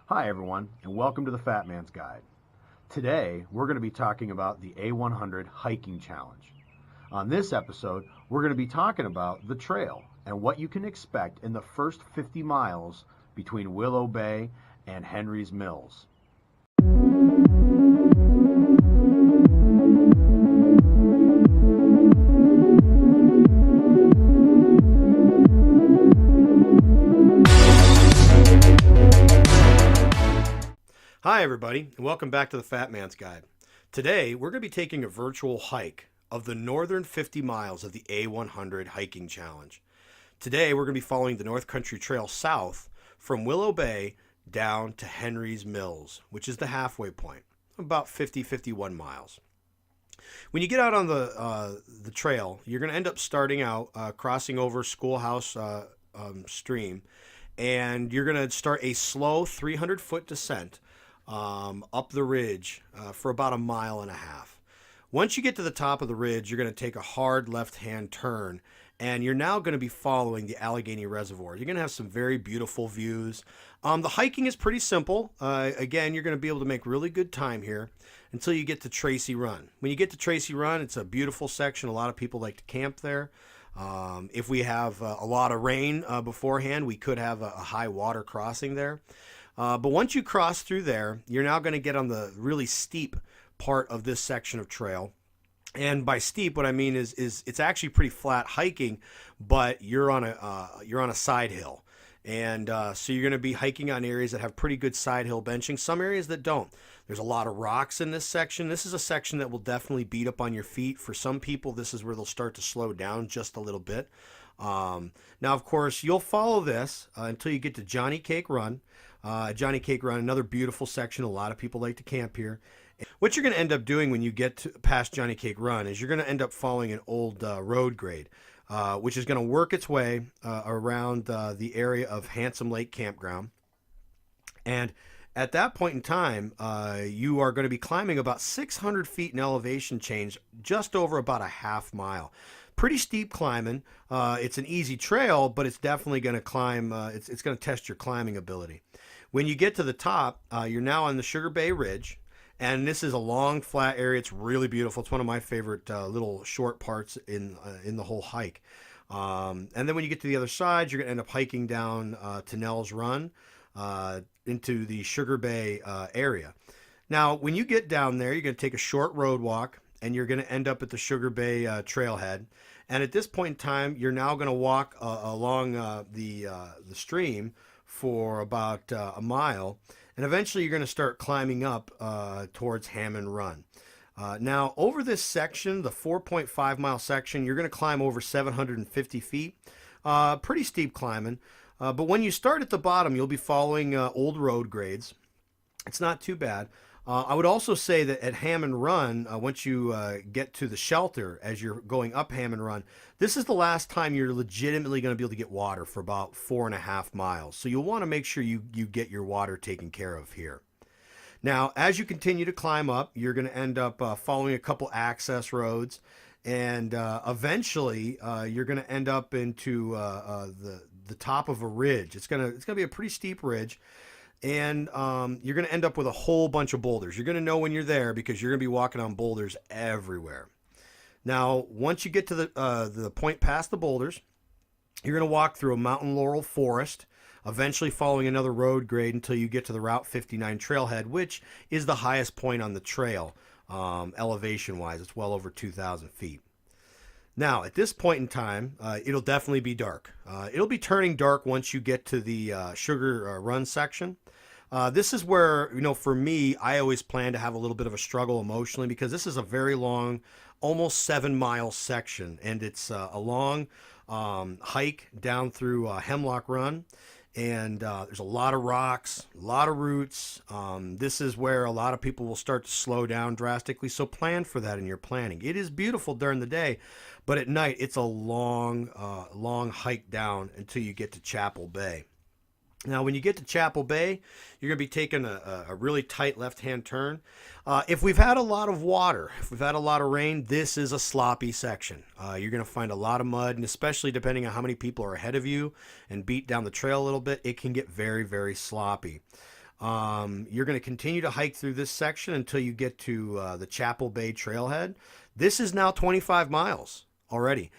Hi everyone, and welcome to the Fat Man's Guide. Today, we're going to be talking about the A100 Hiking Challenge. On this episode, we're going to be talking about the trail and what you can expect in the first 50 miles between Willow Bay and Henry's Mills. Hi everybody, and welcome back to the Fat Man's Guide. Today, we're going to be taking a virtual hike of the northern 50 miles of the A100 Hiking Challenge. Today, we're going to be following the North Country Trail south from Willow Bay down to Henry's Mills, which is the halfway point, about 51 miles. When you get out on the trail, you're going to end up starting out crossing over Schoolhouse Stream, and you're going to start a slow 300-foot descent up the ridge for about 1.5 miles. Once you get to the top of the ridge, you're going to take a hard left-hand turn, and you're now going to be following the Allegheny Reservoir. You're going to have some very beautiful views. The hiking is pretty simple. Again, you're going to be able to make really good time here until you get to Tracy Run. When you get to Tracy Run, it's a beautiful section. A lot of people like to camp there. If we have a lot of rain beforehand, we could have a high water crossing there. But once you cross through there, you're now going to get on the really steep part of this section of trail. And by steep, what I mean is it's actually pretty flat hiking, but you're on a side hill. And so you're going to be hiking on areas that have pretty good side hill benching, some areas that don't. There's a lot of rocks in this section. This is a section that will definitely beat up on your feet. For some people, this is where they'll start to slow down just a little bit. Now, of course, you'll follow this until you get to Johnny Cake Run. Johnny Cake Run, another beautiful section. A lot of people like to camp here. What you're going to end up doing when you get past Johnny Cake Run is you're going to end up following an old road grade, which is going to work its way around the area of Handsome Lake Campground. And at that point in time, you are going to be climbing about 600 feet in elevation change, just over about 1/2 mile. Pretty steep climbing. It's an easy trail, but it's definitely going to climb. It's going to test your climbing ability. When you get to the top, you're now on the Sugar Bay Ridge, and this is a long, flat area. It's really beautiful. It's one of my favorite little short parts in the whole hike. And then when you get to the other side, you're going to end up hiking down to Nell's Run into the Sugar Bay area. Now, when you get down there, you're going to take a short road walk, and you're going to end up at the Sugar Bay trailhead. And at this point in time, you're now going to walk along the stream for about 1 mile, and eventually you're going to start climbing up towards Hammond Run. Now, over this section, the 4.5 mile section, you're going to climb over 750 feet. Pretty steep climbing. But when you start at the bottom, you'll be following old road grades. It's not too bad. I would also say that at Hammond Run, once you get to the shelter as you're going up Hammond Run, this is the last time you're legitimately going to be able to get water for about 4.5 miles. So you'll want to make sure you get your water taken care of here. Now, as you continue to climb up, you're going to end up following a couple access roads, and eventually you're going to end up into the top of a ridge. It's going to be a pretty steep ridge. And you're going to end up with a whole bunch of boulders. You're going to know when you're there because you're going to be walking on boulders everywhere. Now, once you get to the point past the boulders, you're going to walk through a mountain laurel forest, eventually following another road grade until you get to the Route 59 trailhead, which is the highest point on the trail, elevation-wise. It's well over 2,000 feet. Now, at this point in time, it'll definitely be dark. It'll be turning dark once you get to the Sugar Run section. This is where, for me, I always plan to have a little bit of a struggle emotionally because this is a very long, almost 7-mile section, and it's a long hike down through Hemlock Run. And there's a lot of rocks, a lot of roots. This is where a lot of people will start to slow down drastically, so plan for that in your planning. It is beautiful during the day, but at night it's a long hike down until you get to Chapel Bay. Now, when you get to Chapel Bay, you're going to be taking a really tight left-hand turn. If we've had a lot of water, if we've had a lot of rain, this is a sloppy section. You're going to find a lot of mud, and especially depending on how many people are ahead of you and beat down the trail a little bit, it can get very, very sloppy. You're going to continue to hike through this section until you get to the Chapel Bay Trailhead. This is now 25 miles already.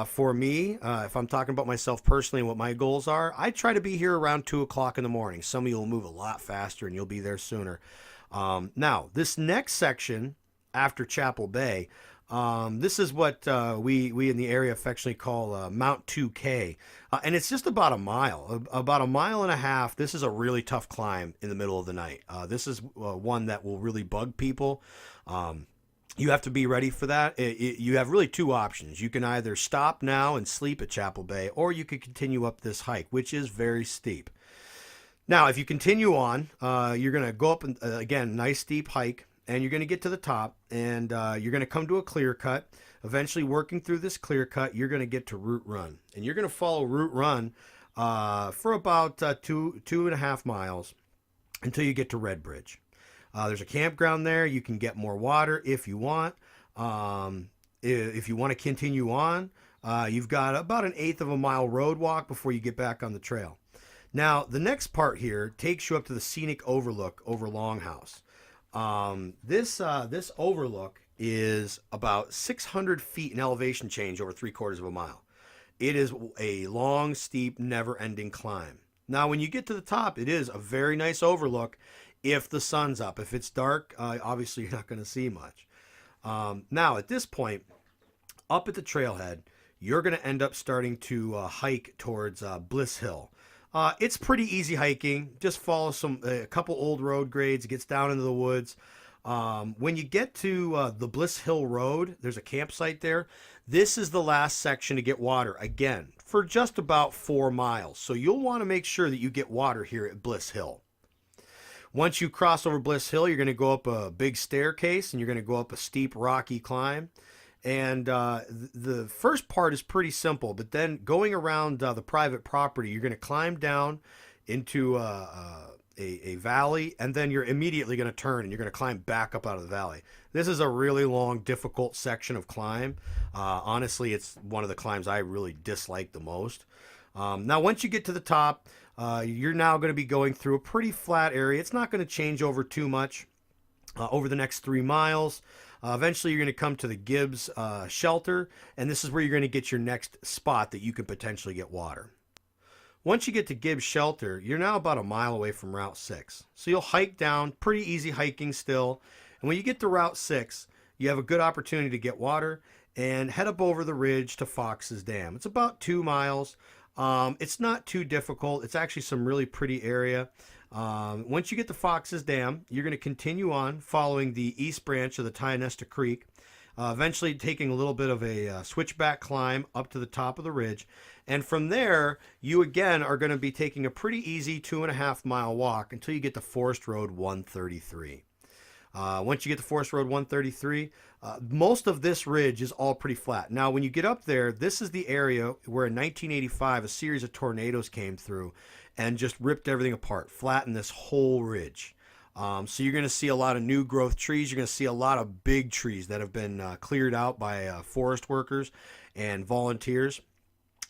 For me, if I'm talking about myself personally and what my goals are, I try to be here around 2 o'clock in the morning. Some of you will move a lot faster and you'll be there sooner. Now, this next section after Chapel Bay, this is what we in the area affectionately call Mount 2K. And it's just about a mile and a half. This is a really tough climb in the middle of the night. This is one that will really bug people. You have to be ready for that. You have really two options. You can either stop now and sleep at Chapel Bay, or you could continue up this hike, which is very steep. Now, if you continue on, you're going to go up, again, nice steep hike, and you're going to get to the top, and you're going to come to a clear cut. Eventually, working through this clear cut, you're going to get to Route Run, and you're going to follow Route Run for about 2.5 miles until you get to Red Bridge. There's a campground there. You can get more water if you want. If you want to continue on, you've got about 1/8 of a mile road walk before you get back on the trail. Now, the next part here takes you up to the scenic overlook over Longhouse. This overlook is about 600 feet in elevation change over 3/4 of a mile. It is a long, steep, never-ending climb. Now, when you get to the top, it is a very nice overlook if the sun's up. If it's dark, obviously you're not going to see much. Now, at this point, up at the trailhead, you're going to end up starting to hike towards Bliss Hill. It's pretty easy hiking. Just follow a couple old road grades. It gets down into the woods. When you get to the Bliss Hill Road, there's a campsite there. This is the last section to get water, again, for just about 4 miles. So you'll want to make sure that you get water here at Bliss Hill. Once you cross over Bliss Hill, you're going to go up a big staircase, and you're going to go up a steep, rocky climb. And the first part is pretty simple, but then going around the private property, you're going to climb down into a valley, and then you're immediately going to turn, and you're going to climb back up out of the valley. This is a really long, difficult section of climb. Honestly, it's one of the climbs I really dislike the most. Now, once you get to the top, you're now going to be going through a pretty flat area. It's not going to change over too much over the next 3 miles. Eventually, you're going to come to the Gibbs shelter, and this is where you're going to get your next spot that you could potentially get water. Once you get to Gibbs shelter, you're now about 1 mile away from Route 6. So you'll hike down, pretty easy hiking still. And when you get to Route 6, you have a good opportunity to get water and head up over the ridge to Fox's Dam. It's about 2 miles. It's not too difficult. It's actually some really pretty area. Once you get to Fox's Dam, you're going to continue on following the east branch of the Tionesta Creek, eventually taking a little bit of a switchback climb up to the top of the ridge. And from there, you again are going to be taking a pretty easy 2.5 mile walk until you get to Forest Road 133. Once you get to Forest Road 133, most of this ridge is all pretty flat. Now, when you get up there, this is the area where in 1985, a series of tornadoes came through and just ripped everything apart, flattened this whole ridge. So you're going to see a lot of new growth trees. You're going to see a lot of big trees that have been cleared out by forest workers and volunteers.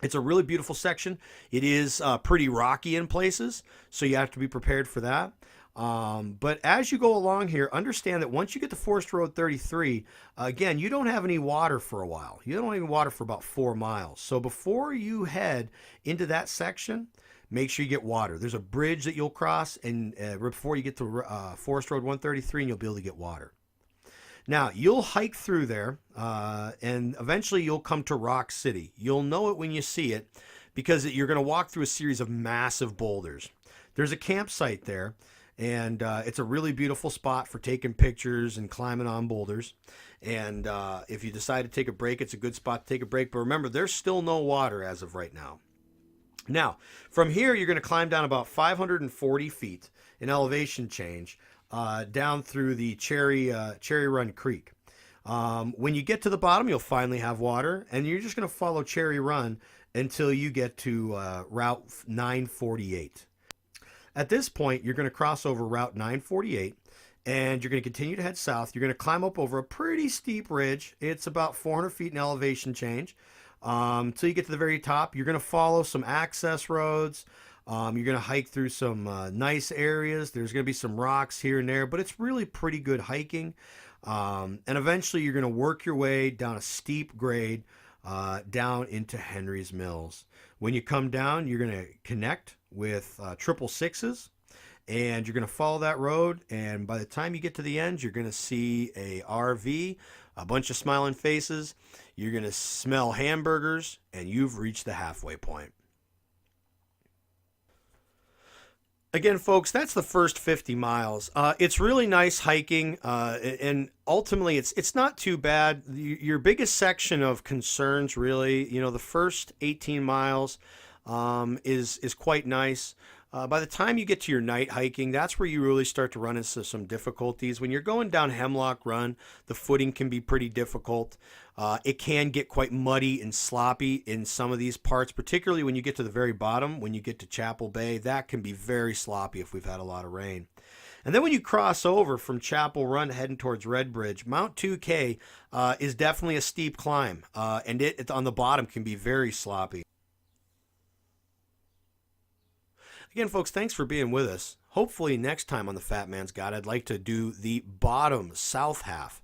It's a really beautiful section. It is pretty rocky in places, so you have to be prepared for that. But as you go along here, understand that once you get to Forest Road 33, again, you don't have any water for a while. You don't have any water for about 4 miles. So before you head into that section, make sure you get water. There's a bridge that you'll cross, and before you get to Forest Road 133, and you'll be able to get water. Now, you'll hike through there, and eventually you'll come to Rock City. You'll know it when you see it because you're going to walk through a series of massive boulders. There's a campsite there, and it's a really beautiful spot for taking pictures and climbing on boulders. And if you decide to take a break, it's a good spot to take a break. But remember, there's still no water as of right now. Now, from here, you're going to climb down about 540 feet in elevation change down through the Cherry Run Creek. When you get to the bottom, you'll finally have water, and you're just going to follow Cherry Run until you get to Route 948. At this point, you're going to cross over Route 948, and you're going to continue to head south. You're going to climb up over a pretty steep ridge. It's about 400 feet in elevation change. Until you get to the very top, you're going to follow some access roads. You're going to hike through some nice areas. There's going to be some rocks here and there, but it's really pretty good hiking. And eventually you're going to work your way down a steep grade down into Henry's Mills. When you come down, you're going to connect with 666s, and you're going to follow that road. And by the time you get to the end, you're going to see a RV, a bunch of smiling faces. You're going to smell hamburgers, and you've reached the halfway point. Again, folks, that's the first 50 miles. It's really nice hiking, and ultimately, it's not too bad. Your biggest section of concerns, really, the first 18 miles is quite nice. By the time you get to your night hiking, that's where you really start to run into some difficulties. When you're going down Hemlock Run, the footing can be pretty difficult. It can get quite muddy and sloppy in some of these parts, particularly when you get to the very bottom, when you get to Chapel Bay. That can be very sloppy if we've had a lot of rain. And then when you cross over from Chapel Run heading towards Red Bridge, Mount 2K is definitely a steep climb, and it on the bottom can be very sloppy. Again, folks, thanks for being with us. Hopefully next time on the Fat Man's Guide, I'd like to do the bottom south half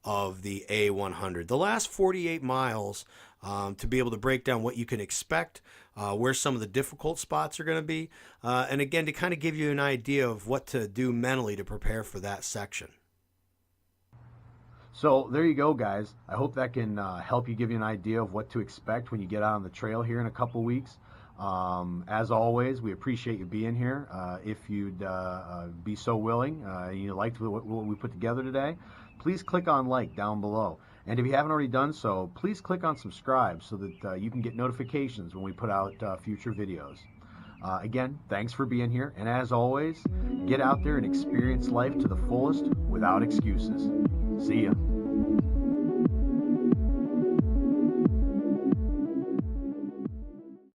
of the A100. The last 48 miles to be able to break down what you can expect, where some of the difficult spots are going to be, and again, to kind of give you an idea of what to do mentally to prepare for that section. So there you go, guys. I hope that can help you give you an idea of what to expect when you get out on the trail here in a couple weeks. As always, we appreciate you being here. If you'd be so willing, you liked what we put together today, please click on like down below. And if you haven't already done so, please click on subscribe so that you can get notifications when we put out future videos. Again, thanks for being here. And as always, get out there and experience life to the fullest without excuses. See ya.